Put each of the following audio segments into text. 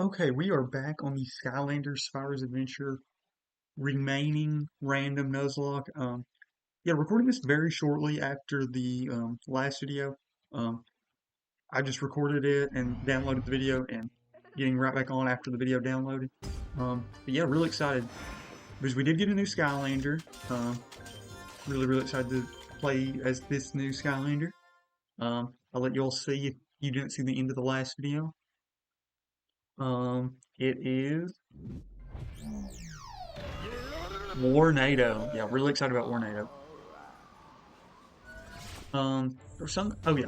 Okay, we are back on the Skylanders Spyro's Adventure remaining random Nuzlocke. Yeah, recording this very shortly after the last video. Um, I just recorded it and downloaded the video and getting right back on after the video downloaded. But yeah, really excited because we did get a new Skylander. Really excited to play as this new Skylander. I'll let you all see if you didn't see the end of the last video. It is Warnado. Yeah, really excited about Warnado. There's some. Oh yeah,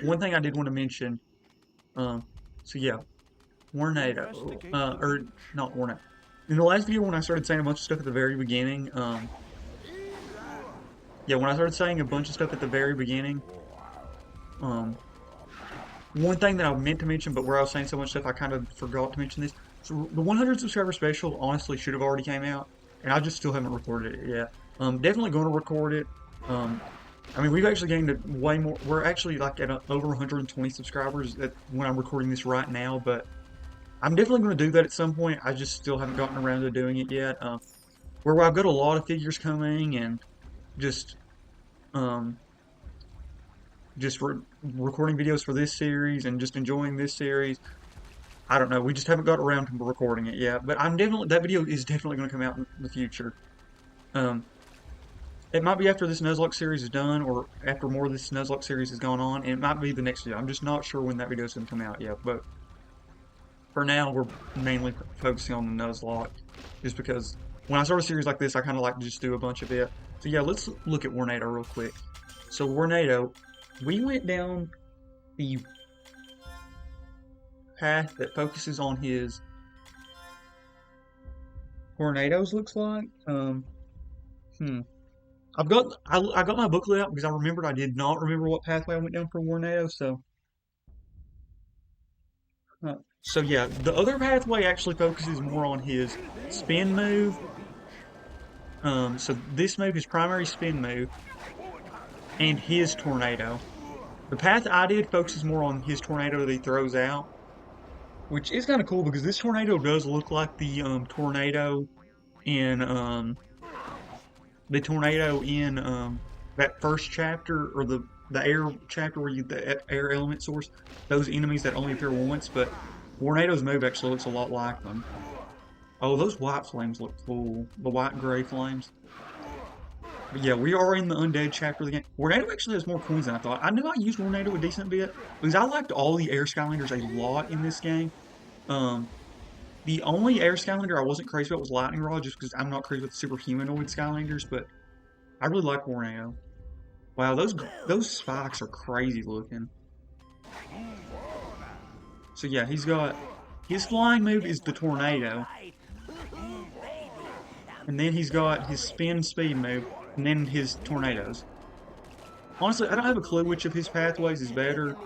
one thing I did want to mention. Um, so yeah, Warnado. Or not Warnado. In the last video, when I started saying a bunch of stuff at the very beginning, yeah, when I started saying a bunch of stuff at the very beginning, um, one thing that I meant to mention, but where I was saying so much stuff, I kind of forgot to mention this. So the 100 subscriber special honestly should have already came out, and I just still haven't recorded it yet. Definitely going to record it. Um, I mean, we've actually gained way more. We're actually like at over 120 subscribers when I'm recording this right now, but I'm definitely going to do that at some point. I just still haven't gotten around to doing it yet. Where I've got a lot of figures coming and just um, recording videos for this series and just enjoying this series. I don't know. We just haven't got around to recording it yet, but that video is definitely going to come out in the future. Um, It might be after this Nuzlocke series is done, or after more of this Nuzlocke series has gone on, and it might be the next video. I'm just not sure when that video is going to come out yet, but for now, we're mainly focusing on the Nuzlocke, just because when I start a series like this, I kind of like to just do a bunch of it. So yeah, let's look at Warnado real quick. So Warnado, we went down the path that focuses on his tornadoes, looks like. Hmm. I got my booklet out because I remembered I did not remember what pathway I went down for Warnado, so so yeah, the other pathway actually focuses more on his spin move. So this move, his primary spin move, and his tornado. The path I did focuses more on his tornado that he throws out, which is kind of cool because this tornado does look like tornado in that first chapter, or the air chapter where you the air element source, those enemies that only appear once, but Warnado's move actually looks a lot like them. Oh, those white flames look cool. The white gray flames. But yeah, we are in the undead chapter of the game. Warnado actually has more coins than I thought. I knew I used Warnado a decent bit because I liked all the air Skylanders a lot in this game. Um, the only air Skylander I wasn't crazy about was Lightning Rod, just because I'm not crazy with super humanoid Skylanders, but I really like Warnado. Wow, those spikes are crazy looking. So yeah, he's got his flying move is the tornado, and then he's got his spin speed move, and then his tornadoes. Honestly, I don't have a clue which of his pathways is better,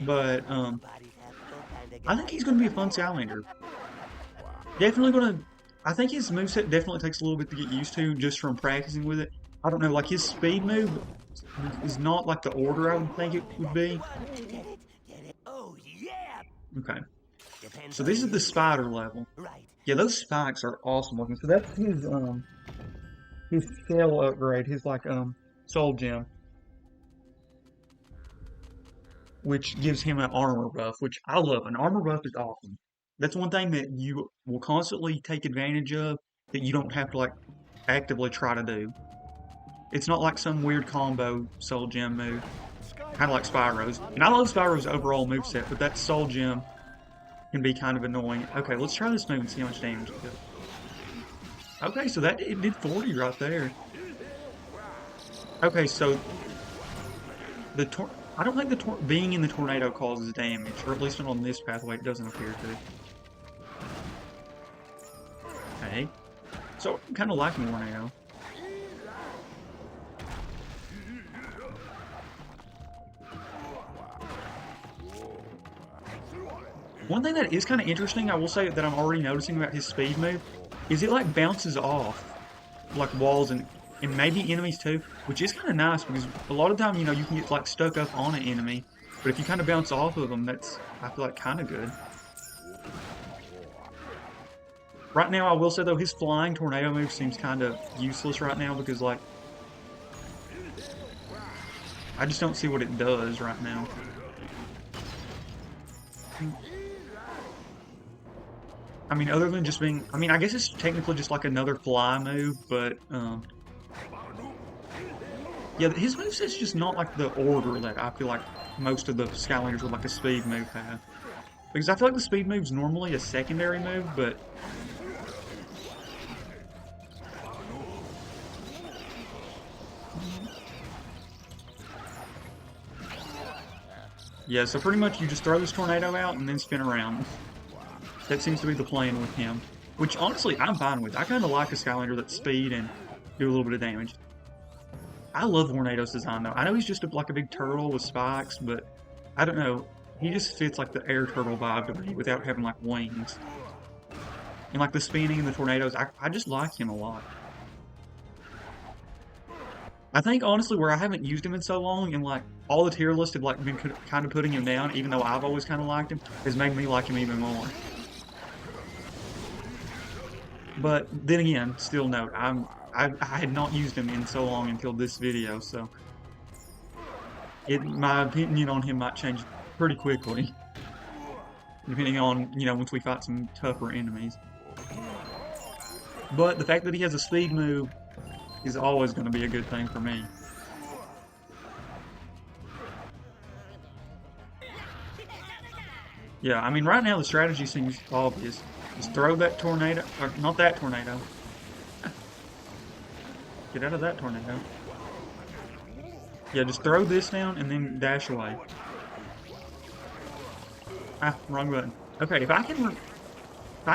but I think he's going to be a fun Skylander. Definitely going to. I think his moveset definitely takes a little bit to get used to just from practicing with it. I don't know, like his speed move is not like the order I would think it would be. Okay. So this is the spider level. Yeah, those spikes are awesome looking. So that's his shell upgrade, his like soul gem, which gives him an armor buff, which I love. An armor buff is awesome. That's one thing that you will constantly take advantage of that you don't have to like actively try to do. It's not like some weird combo soul gem move, kind of like Spyro's. And I love Spyro's overall moveset, but that soul gem can be kind of annoying. Okay, let's try this move and see how much damage it does. Okay, so it did 40 right there. Okay, so I don't think being in the tornado causes damage, or at least not on this pathway. It doesn't appear to. Okay, so I'm kind of liking Tornado. One thing that is kind of interesting, I will say, that I'm already noticing about his speed move, is it like bounces off like walls and maybe enemies too, which is kind of nice because a lot of the time, you know, you can get like stuck up on an enemy, but if you kind of bounce off of them, that's, I feel like, kind of good. Right now, I will say though, his flying tornado move seems kind of useless right now because like I just don't see what it does right now. I mean, other than just being, I mean, I guess it's technically just like another fly move, but yeah, his moveset's just not like the order that I feel like most of the Skylanders with like a speed move have. Because I feel like the speed move's normally a secondary move, but yeah, so pretty much you just throw this tornado out and then spin around. That seems to be the plan with him. Which, honestly, I'm fine with. I kind of like a Skylander that's speed and do a little bit of damage. I love Tornado's design, though. I know he's just like a big turtle with spikes, but I don't know. He just fits like the air turtle vibe to me without having like wings. And like the spinning and the tornadoes, I just like him a lot. I think honestly, where I haven't used him in so long, and like all the tier lists have like been kind of putting him down, even though I've always kind of liked him, has made me like him even more. But then again, still note, I had not used him in so long until this video, so my opinion on him might change pretty quickly, depending on, you know, once we fight some tougher enemies. But the fact that he has a speed move is always going to be a good thing for me. Yeah, I mean, right now the strategy seems obvious. Just throw that tornado, or not that tornado. Get out of that tornado. Yeah, just throw this down and then dash away. Ah, wrong button. Okay, if I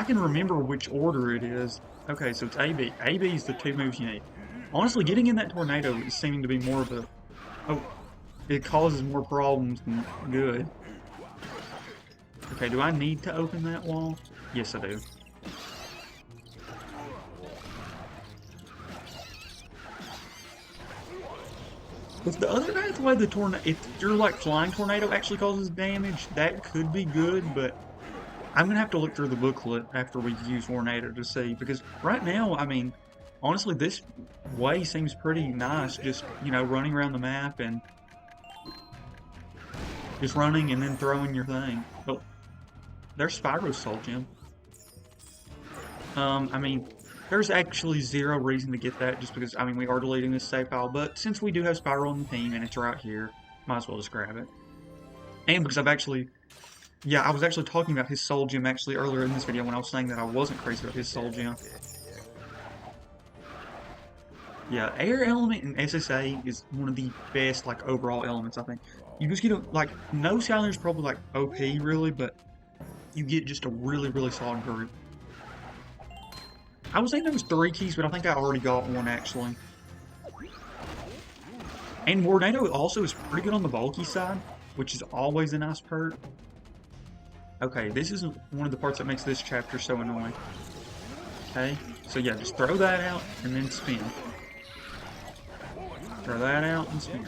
can remember which order it is. Okay, so it's AB. AB is the two moves you need. Honestly, getting in that tornado is seeming to be more of a... Oh, it causes more problems than good. Okay, do I need to open that wall? Yes, I do. If the other pathway, the tornado, if your like flying tornado actually causes damage, that could be good, but I'm gonna have to look through the booklet after we use Tornado to see, because right now, I mean, honestly, this way seems pretty nice, just, you know, running around the map and just running and then throwing your thing. Oh, there's Spyro's Soul Gem. I mean, there's actually zero reason to get that just because, I mean, we are deleting this save file, but since we do have Spyro on the team and it's right here, might as well just grab it. And because I've actually, yeah, I was actually talking about his Soul Gem actually earlier in this video when I was saying that I wasn't crazy about his Soul Gem. Yeah, Air Element in SSA is one of the best, like, overall elements, I think. You just get a, like, no Skylanders probably, like, OP, really, but you get just a really, really solid group. I was saying there was 3 keys, but I think I already got one, actually. And Tornado also is pretty good on the bulky side, which is always a nice perk. Okay, this is one of the parts that makes this chapter so annoying. Okay, so yeah, just throw that out and then spin. Throw that out and spin.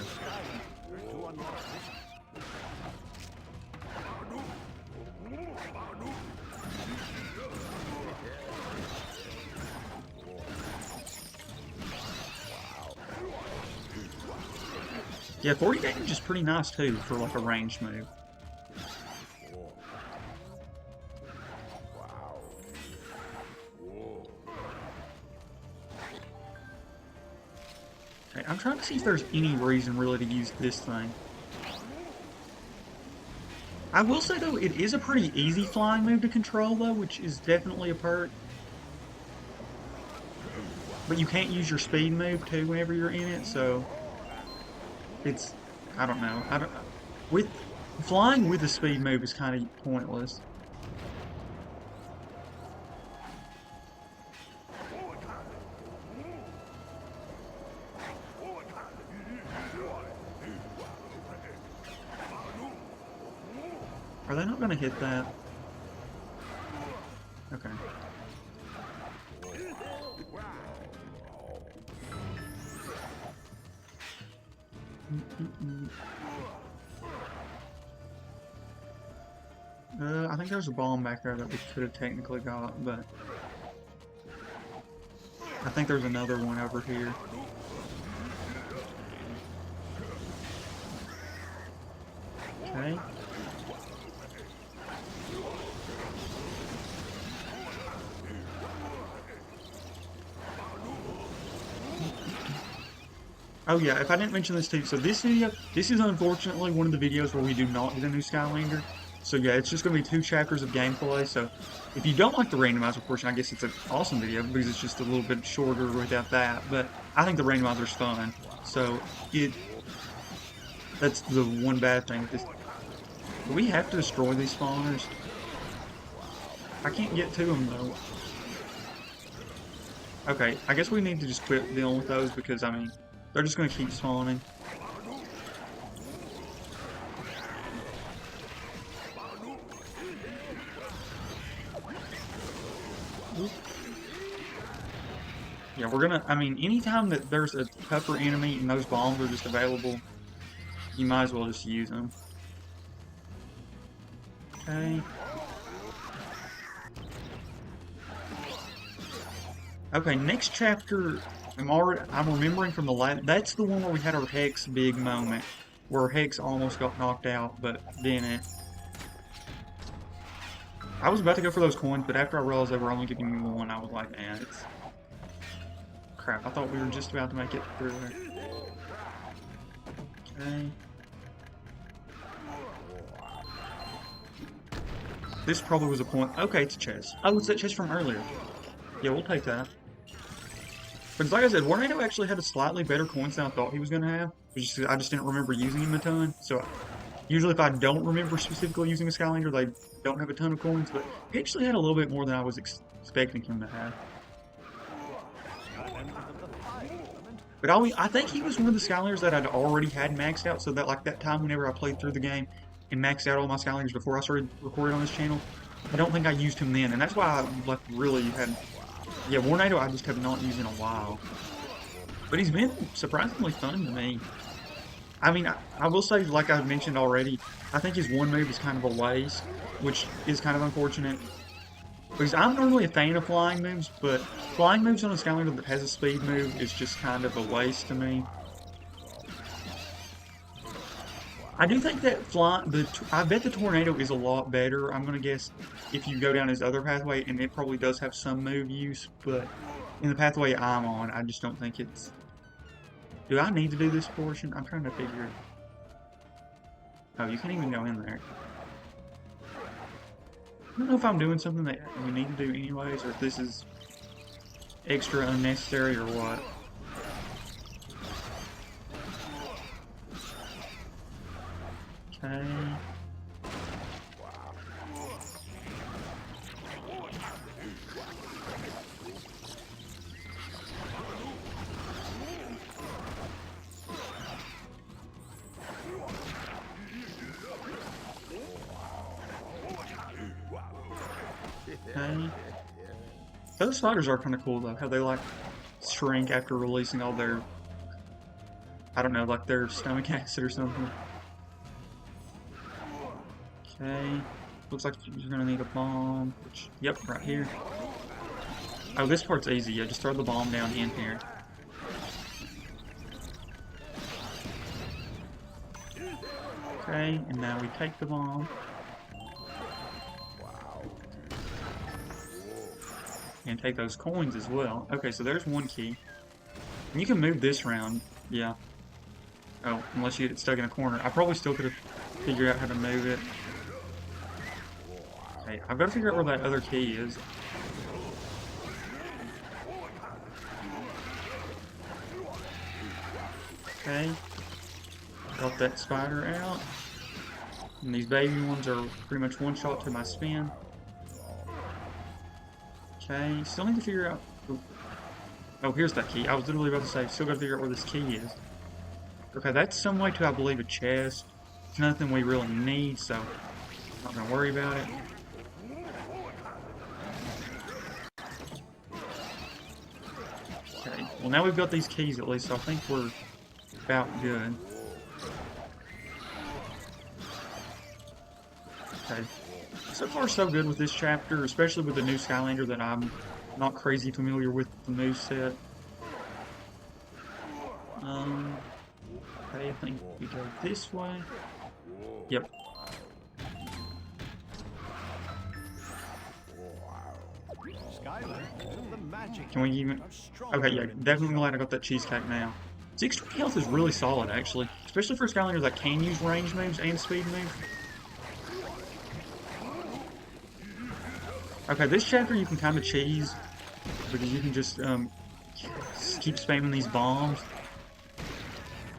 Yeah, 40 damage is pretty nice too for like a ranged move. Okay, I'm trying to see if there's any reason really to use this thing. I will say though, it is a pretty easy flying move to control though, which is definitely a perk. But you can't use your speed move too whenever you're in it, so it's, I don't know. With flying with a speed move is kind of pointless. Are they not going to hit that? Okay. I think there's a bomb back there that we could have technically got, but I think there's another one over here. Okay. Oh yeah, if I didn't mention this too, so this video, this is unfortunately one of the videos where we do not get a new Skylander. So yeah, it's just going to be 2 chapters of gameplay, so if you don't like the randomizer portion, I guess it's an awesome video because it's just a little bit shorter without that, but I think the randomizer's fun. So that's the one bad thing with this. Do we have to destroy these spawners? I can't get to them though. Okay, I guess we need to just quit dealing with those because, I mean, they're just going to keep spawning. Yeah, we're gonna, I mean, anytime that there's a tougher enemy and those bombs are just available, you might as well just use them. Okay. Okay, next chapter, I'm remembering from the last, that's the one where we had our Hex big moment, where Hex almost got knocked out, but didn't. I was about to go for those coins, but after I realized they were only giving me 1, I was like, man, it's... Crap, I thought we were just about to make it through there. Okay. This probably was a point. Okay, it's a chest. Oh, it's that chest from earlier. Yeah, we'll take that. Because like I said, Warnado actually had a slightly better coins than I thought he was going to have. I just didn't remember using him a ton. So usually if I don't remember specifically using a Skylander, they don't have a ton of coins. But he actually had a little bit more than I was expecting him to have. But I think he was one of the Skylanders that I'd already had maxed out. So that like that time whenever I played through the game and maxed out all my Skylanders before I started recording on this channel, I don't think I used him then. And that's why I like really had... Yeah, Warnado I just have not used in a while. But he's been surprisingly fun to me. I mean, I will say, like I've mentioned already, I think his one move is kind of a waste, which is kind of unfortunate. Because I'm normally a fan of flying moves, but flying moves on a Skylander that has a speed move is just kind of a waste to me. I do think that I bet the Tornado is a lot better. I'm going to guess if you go down his other pathway, and it probably does have some move use, but in the pathway I'm on, I just don't think it's... Do I need to do this portion? I'm trying to figure... Oh, you can't even go in there. I don't know if I'm doing something that we need to do anyways, or if this is extra unnecessary or what. Okay. Okay. Those spiders are kind of cool though, how they like shrink after releasing all their, I don't know, like their stomach acid or something. Okay, looks like you're gonna need a bomb, which, yep, right here. Oh, this part's easy, yeah, just throw the bomb down in here. Okay, and now we take the bomb. And take those coins as well. Okay, so there's one key. And you can move this round, yeah. Oh, unless you get stuck in a corner. I probably still could have figured out how to move it. Okay, I've got to figure out where that other key is. Okay. Got that spider out. And these baby ones are pretty much one shot to my spin. Okay, still need to figure out... Oh, here's that key. I was literally about to say, still gotta figure out where this key is. Okay, that's some way to, I believe, a chest. It's nothing we really need, so I'm not gonna worry about it. Okay, well now we've got these keys at least, so I think we're about good. Okay. So far so good with this chapter, especially with the new Skylander that I'm not crazy familiar with the moveset. Okay, I think we go this way. Yep. Can we even... Okay, yeah, definitely glad I got that cheesecake now. 6 health is really solid, actually. Especially for Skylanders that can use range moves and speed moves. Okay, this chapter you can kind of cheese, because you can just keep spamming these bombs.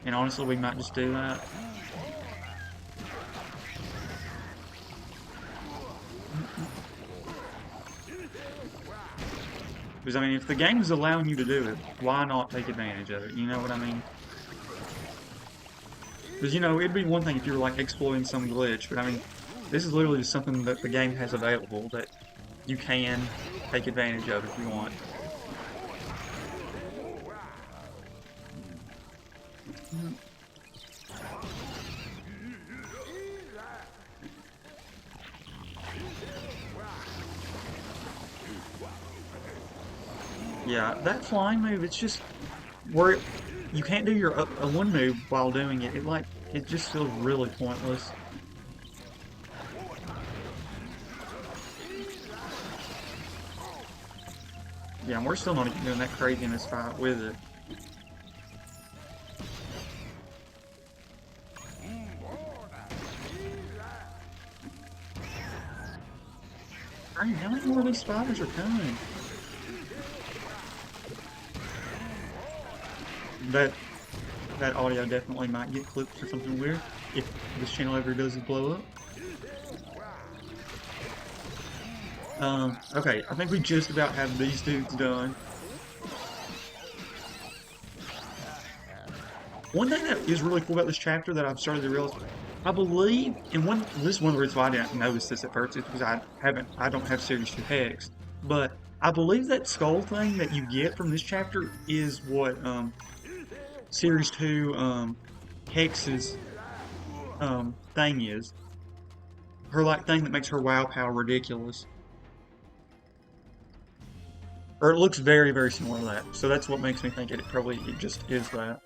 And honestly, we might just do that. Because, I mean, if the game is allowing you to do it, why not take advantage of it? You know what I mean? Because, you know, it'd be one thing if you were, like, exploiting some glitch, but, I mean, this is literally just something that the game has available that you can take advantage of if you want. Yeah, that flying move, it's just where you can't do your one move while doing it. It just feels really pointless. Yeah, and we're still not even doing that crazy in this fight with it. Dang, how many more of these spiders are coming? That audio definitely might get clipped or something weird if this channel ever does blow up. Okay, I think we just about have these dudes done. One thing that is really cool about this chapter that I've started to realize, I believe, and this is one of the reasons why I didn't notice this at first, is because I don't have Series 2 Hex, but I believe that skull thing that you get from this chapter is what, Series 2, Hex's, thing is. Her, like, thing that makes her WoW power ridiculous. Or it looks very, very similar to that. So that's what makes me think it just is that.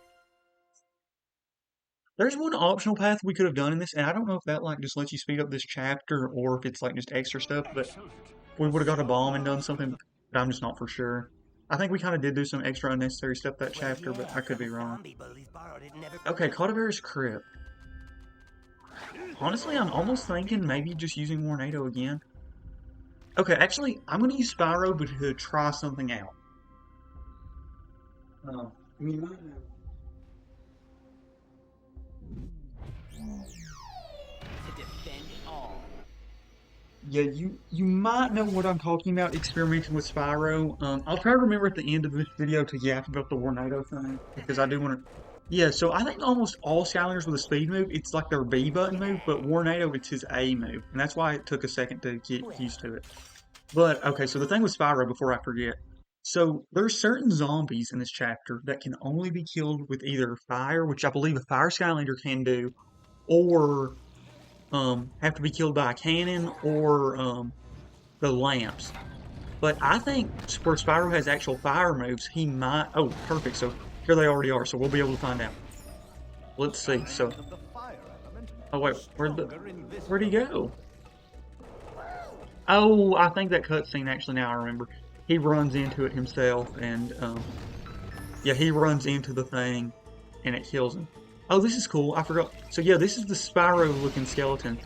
There's one optional path we could have done in this, and I don't know if that, like, just lets you speed up this chapter, or if it's, like, just extra stuff, but we would have got a bomb and done something, but I'm just not for sure. I think we kind of did do some extra unnecessary stuff that chapter, but I could be wrong. Okay, Cadaverous Crypt. Honestly, I'm almost thinking maybe just using Tornado again. Okay, actually, I'm going to use Spyro, but to try something out. Yeah, you might know what I'm talking about, experimenting with Spyro. I'll try to remember at the end of this video to yap about the Tornado thing, because I do want to... Yeah, so I think almost all Skylanders with a speed move, it's like their B button move, but Tornado, it's his A move, and that's why it took a second to get used to it. But, okay, so the thing with Spyro, before I forget, so there's certain zombies in this chapter that can only be killed with either fire, which I believe a Fire Skylander can do, or have to be killed by a cannon or the lamps. But I think where Spyro has actual fire moves, he might... Oh, perfect. So here they already are, so we'll be able to find out. Let's see. So... Oh, wait. Where'd he go? Oh, I think that cutscene, actually, now I remember. He runs into it himself, and, yeah, he runs into the thing, and it kills him. Oh, this is cool. I forgot. So, yeah, this is the Spyro-looking skeleton.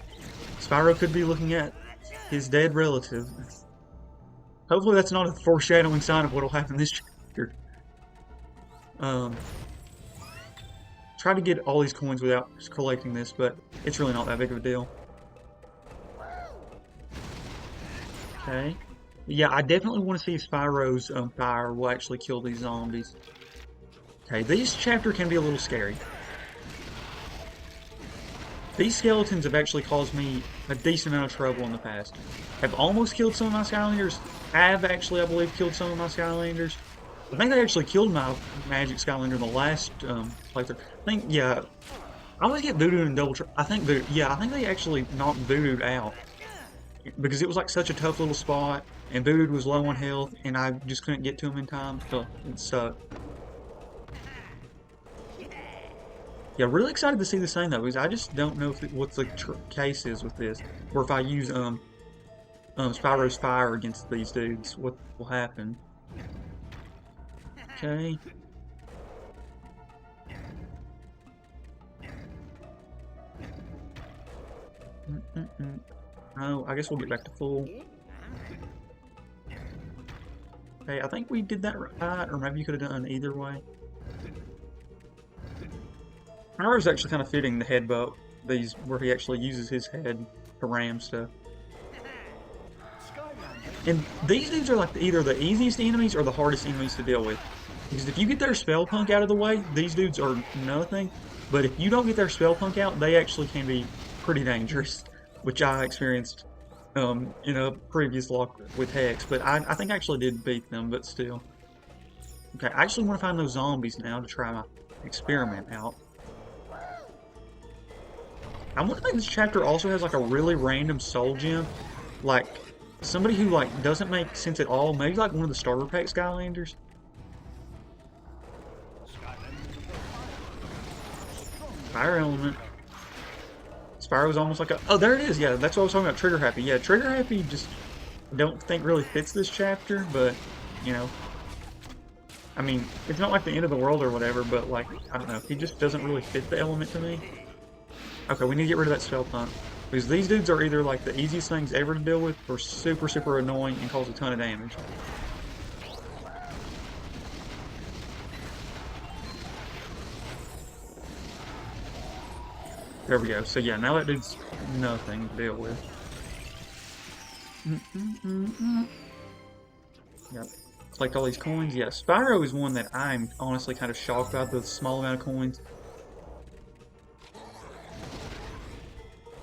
Spyro could be looking at his dead relative. Hopefully that's not a foreshadowing sign of what'll happen this chapter. Try to get all these coins without collecting this, but it's really not that big of a deal. Okay. Yeah, I definitely want to see if Spyro's fire will actually kill these zombies. Okay, this chapter can be a little scary. These skeletons have actually caused me a decent amount of trouble in the past. Have almost killed some of my Skylanders. Have actually, I believe, killed some of my Skylanders. I think they actually killed my Magic Skylander in the last playthrough. I think, yeah. I always get voodooed and double I think, yeah, I think they actually knocked voodooed out. because it was like such a tough little spot, and Voodoo was low on health, and I just couldn't get to him in time. So it sucked. Yeah, really excited to see this thing though, because I just don't know what the case is with this, or if I use Spyro's fire against these dudes, what will happen? Okay. No, I guess we'll get back to full. Okay, I think we did that right, or maybe you could have done either way. Ours actually kind of fitting the headbutt, these where he actually uses his head to ram stuff. And these dudes are like either the easiest enemies or the hardest enemies to deal with. Because if you get their spell punk out of the way, these dudes are nothing. But if you don't get their spell punk out, they actually can be pretty dangerous, which I experienced in a previous lock with Hex. But I think I actually did beat them, but still. Okay, I actually want to find those zombies now to try my experiment out. I wonder if this chapter also has like a really random soul gem, like somebody who like doesn't make sense at all. Maybe like one of the starter pack Skylanders. Fire element. Spyro's almost like a. Oh, there it is. Yeah, that's what I was talking about. Trigger happy. Yeah, trigger happy. Just don't think really fits this chapter, but you know. I mean, it's not like the end of the world or whatever, but like I don't know. He just doesn't really fit the element to me. Okay, we need to get rid of that spell punk. Because these dudes are either like the easiest things ever to deal with, or super, super annoying and cause a ton of damage. There we go. So yeah, now that dude's nothing to deal with. Yep. Collect all these coins. Yeah, Spyro is one that I'm honestly kind of shocked about the small amount of coins.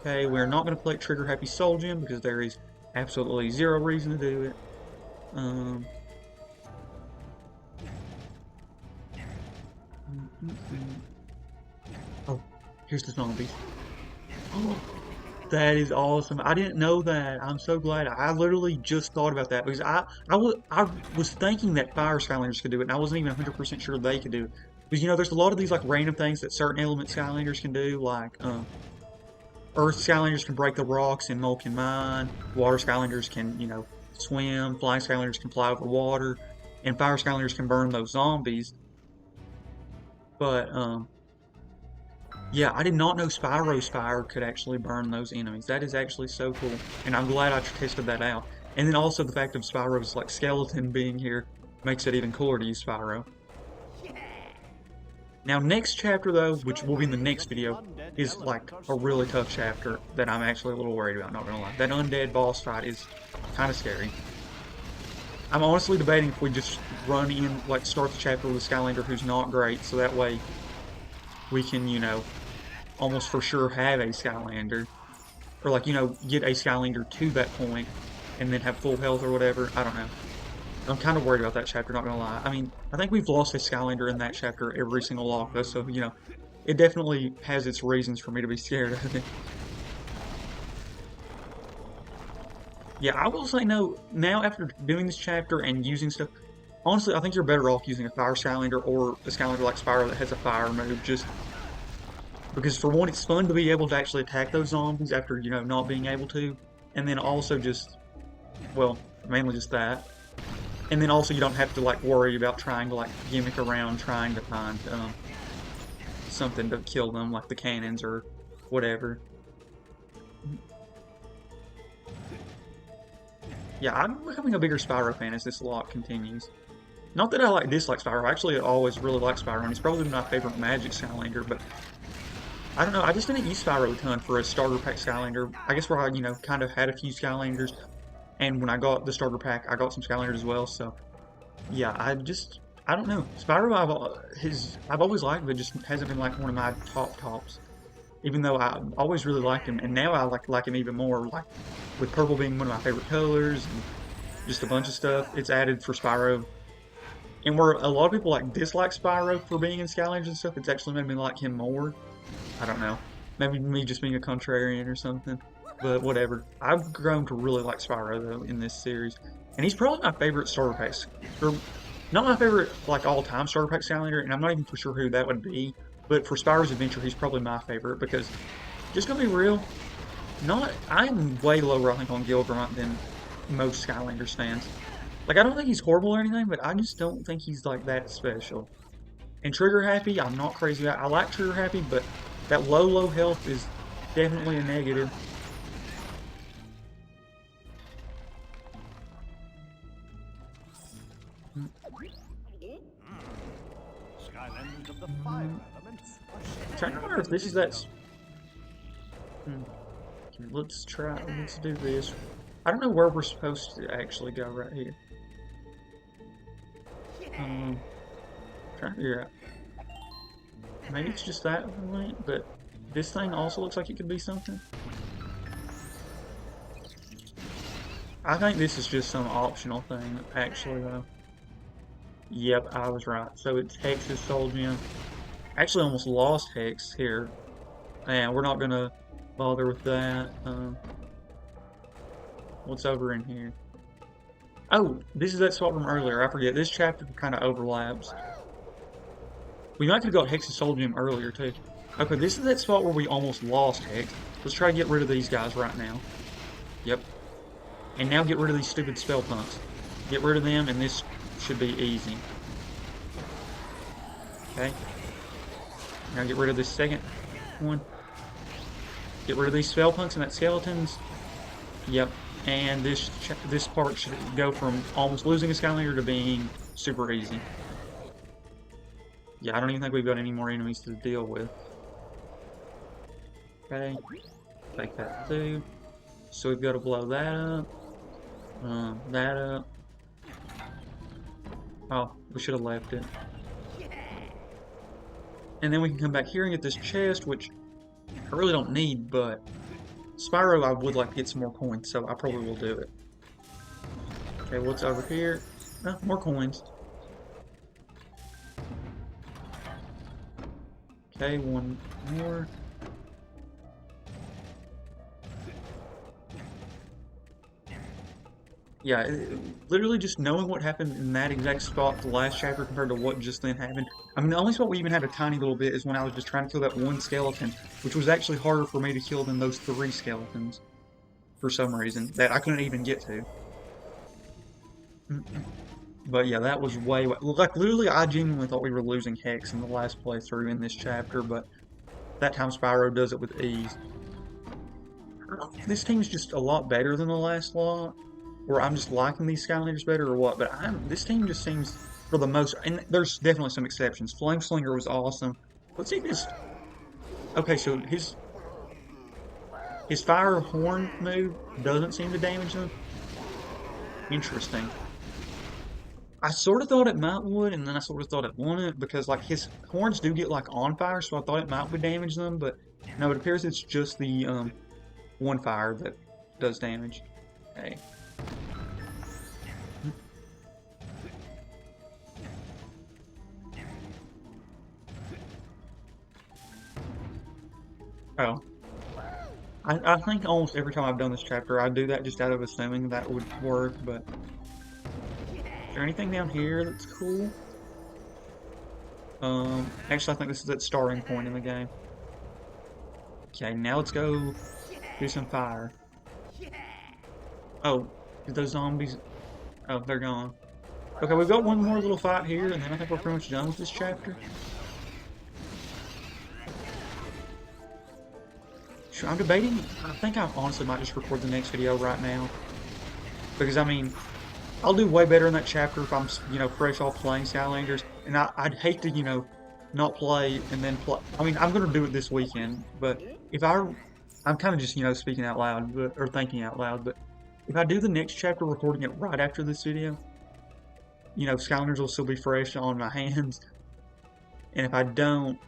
Okay, we're not going to collect Trigger Happy Soul Gem because there is absolutely zero reason to do it. Oh, here's the zombies. Oh, that is awesome. I didn't know that. I'm so glad. I literally just thought about that because I was thinking that Fire Skylanders could do it, and I wasn't even 100% sure they could do it. Because, you know, there's a lot of these, like, random things that certain element Skylanders can do, like, Earth Skylanders can break the rocks and Mole can mine. Water Skylanders can, you know, swim. Flying Skylanders can fly over water. And Fire Skylanders can burn those zombies. But, yeah, I did not know Spyro's fire could actually burn those enemies. That is actually so cool. And I'm glad I tested that out. And then also the fact of Spyro's, like, skeleton being here makes it even cooler to use Spyro. Now, next chapter, though, which will be in the next video, is, like, a really tough chapter that I'm actually a little worried about, not gonna lie. That undead boss fight is kind of scary. I'm honestly debating if we just run in, like, start the chapter with a Skylander who's not great, so that way we can, you know, almost for sure have a Skylander. Or, like, you know, get a Skylander to that point, and then have full health or whatever. I don't know. I'm kind of worried about that chapter, not gonna lie. I mean, I think we've lost a Skylander in that chapter every single lock, though, so, you know, it definitely has its reasons for me to be scared of it. Yeah, I will say no, now after doing this chapter and using stuff, honestly, I think you're better off using a Fire Skylander or a Skylander like Spyro that has a fire move, just because for one, it's fun to be able to actually attack those zombies after, you know, not being able to, and then also just, well, mainly just that. And then also you don't have to like worry about trying to like gimmick around trying to find something to kill them like the cannons or whatever. Yeah, I'm becoming a bigger Spyro fan as this lot continues. Not that I like dislike Spyro, actually I always really like Spyro, and he's probably my favorite Magic Skylander, but I don't know, I just didn't use Spyro a ton for a starter pack Skylander. I guess where I, you know, kind of had a few Skylanders. And when I got the starter pack, I got some Skylanders as well. So, yeah, I don't know. Spyro, I've always liked, but just hasn't been like one of my tops. Even though I always really liked him, and now I like him even more. Like with purple being one of my favorite colors, and just a bunch of stuff it's added for Spyro. And where a lot of people like dislike Spyro for being in Skylanders and stuff, it's actually made me like him more. I don't know. Maybe me just being a contrarian or something. but whatever. I've grown to really like Spyro though in this series, and he's probably my favorite starter pack. Or not my favorite like all-time starter pack Skylander, and I'm not even for sure who that would be. But for Spyro's Adventure, he's probably my favorite because, just gonna be real, I'm way lower I think on Gilgrunt than most Skylanders fans. Like I don't think he's horrible or anything, but I just don't think he's like that special. And Trigger Happy, I'm not crazy about. I like Trigger Happy, but that low health is definitely a negative. Skylanders of the fire elements. I'm trying to wonder if this is that. Let's do this. I don't know where we're supposed to actually go right here. Trying to figure out. Maybe it's just that way, but this thing also looks like it could be something. I think this is just some optional thing, actually, though. Yep, I was right. So it's Hex's Soul Gem. Actually, almost lost Hex here. And we're not gonna bother with that. What's over in here? Oh, this is that spot from earlier. I forget. This chapter kind of overlaps. We might have got Hex's Soul Gem earlier, too. Okay, this is that spot where we almost lost Hex. Let's try to get rid of these guys right now. Yep. And now get rid of these stupid spell punks. Get rid of them, and this should be easy. Okay. Now get rid of this second one. Get rid of these spell punks and that skeletons. Yep. And this part should go from almost losing a Skylander to being super easy. Yeah, I don't even think we've got any more enemies to deal with. Okay. Take that too. So we've got to blow that up. That up. Oh, we should have left it. And then we can come back here and get this chest, which I really don't need, but Spyro, I would like to get some more coins, so I probably will do it. Okay, what's over here? Oh, more coins. Okay, one more. Yeah, literally just knowing what happened in that exact spot the last chapter compared to what just then happened. I mean, the only spot we even had a tiny little bit is when I was just trying to kill that one skeleton, which was actually harder for me to kill than those 3 skeletons for some reason that I couldn't even get to. But yeah, that was like literally I genuinely thought we were losing Hex in the last playthrough in this chapter, but that time Spyro does it with ease. This team's just a lot better than the last lot. Or I'm just liking these Skylanders better or what, but this team just seems, for the most, and there's definitely some exceptions. Flame Slinger was awesome. Let's see this. Okay, so his fire horn move doesn't seem to damage them. Interesting. I sort of thought it might would, and then I sort of thought it wouldn't, because like his horns do get like on fire, so I thought it might would damage them, but no, it appears it's just the one fire that does damage. Okay. Oh. I think almost every time I've done this chapter, I do that just out of assuming that would work, but... Is there anything down here that's cool? Actually I think this is that starting point in the game. Okay, now let's go do some fire. Oh, did those zombies... Oh, they're gone. Okay, we've got one more little fight here, and then I think we're pretty much done with this chapter. Sure, I'm debating... I think I honestly might just record the next video right now. Because, I mean, I'll do way better in that chapter if I'm, you know, fresh off playing Skylanders. And I'd hate to, you know, not play and then play... I mean, I'm going to do it this weekend, but if I'm kind of just, you know, speaking out loud, or thinking out loud, but if I do the next chapter recording it right after this video, you know, Skylanders will still be fresh on my hands. And if I don't,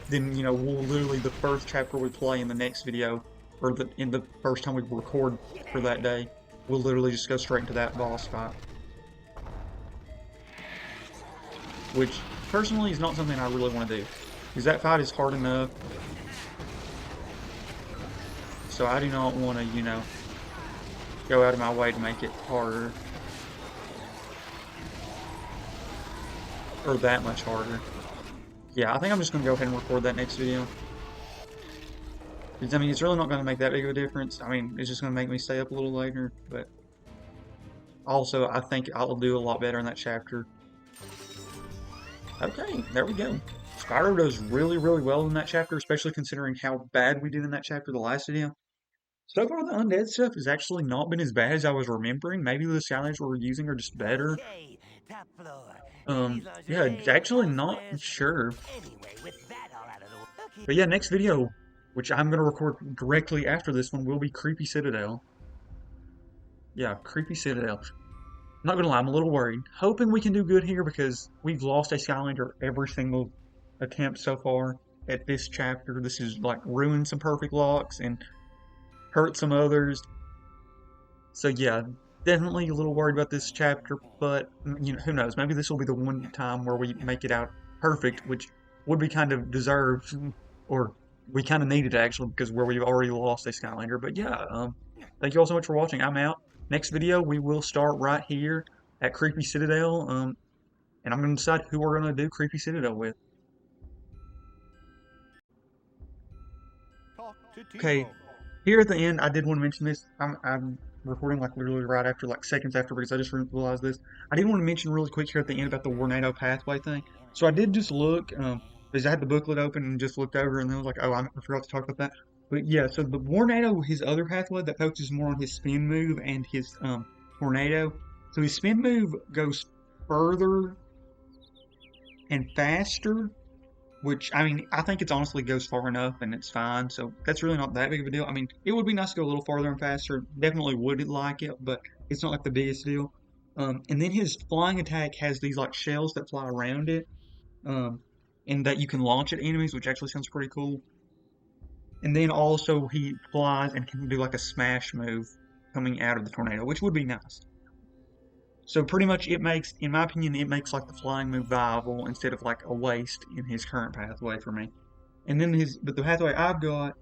then, you know, we'll literally, the first chapter we play in the next video, or in the first time we record for that day, we'll literally just go straight into that boss fight. Which, personally, is not something I really want to do. Because that fight is hard enough. So I do not want to, you know, go out of my way to make it harder. Or that much harder. Yeah, I think I'm just going to go ahead and record that next video. Because, I mean, it's really not going to make that big of a difference. I mean, it's just going to make me stay up a little later. But also, I think I'll do a lot better in that chapter. Okay, there we go. Spyro does really, really well in that chapter, especially considering how bad we did in that chapter the last video. So far, the undead stuff has actually not been as bad as I was remembering. Maybe the Skylanders we're using are just better. Okay, top floor. Yeah, it's actually not sure. Anyway, with that all out of the way. Okay. But yeah, next video, which I'm going to record directly after this one, will be Creepy Citadel. Yeah, Creepy Citadel. Not gonna lie, I'm a little worried. Hoping we can do good here because we've lost a Skylander every single attempt so far at this chapter. This has like ruined some perfect locks and hurt some others. So yeah, definitely a little worried about this chapter, but you know, who knows? Maybe this will be the one time where we make it out perfect, which would be kind of deserved, or we kind of needed actually because where we've already lost a Skylander. But yeah, thank you all so much for watching. I'm out. Next video, we will start right here at Creepy Citadel, and I'm going to decide who we're going to do Creepy Citadel with. Talk to Okay, Tebow. here at the end, I did want to mention this. I'm recording like literally right after, like seconds after, because I just realized this. I did want to mention really quick here at the end about the Tornado pathway thing. So I did just look, because I had the booklet open and just looked over, and then I was like, oh, I forgot to talk about that. But yeah, so the Tornado, his other pathway that focuses more on his spin move and his Tornado. So his spin move goes further and faster, which, I mean, I think it's honestly goes far enough and it's fine. So that's really not that big of a deal. I mean, it would be nice to go a little farther and faster. Definitely would like it, but it's not like the biggest deal. And then his flying attack has these like shells that fly around it, and that you can launch at enemies, which actually sounds pretty cool. And then also he flies and can do like a smash move coming out of the tornado, which would be nice. So pretty much it makes, in my opinion, it makes like the flying move viable instead of like a waste in his current pathway for me. And then but the pathway I've got,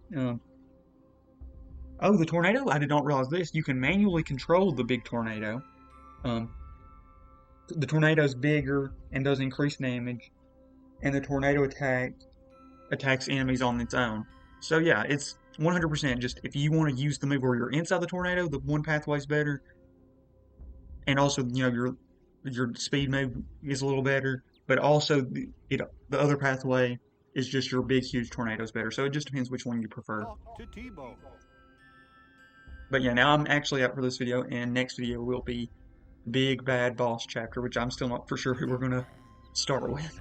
oh, the tornado, I did not realize this. You can manually control the big tornado. Um, the tornado's bigger and does increased damage, and the tornado attacks enemies on its own. So yeah, it's 100% just if you want to use the move where you're inside the tornado, the one pathway's better. And also, you know, your speed move is a little better, but also the other pathway is just your big huge tornadoes better. So it just depends which one you prefer. Talk to Tebow. But yeah, now I'm actually out for this video, and next video will be Big Bad Boss chapter, which I'm still not for sure who we're gonna start with.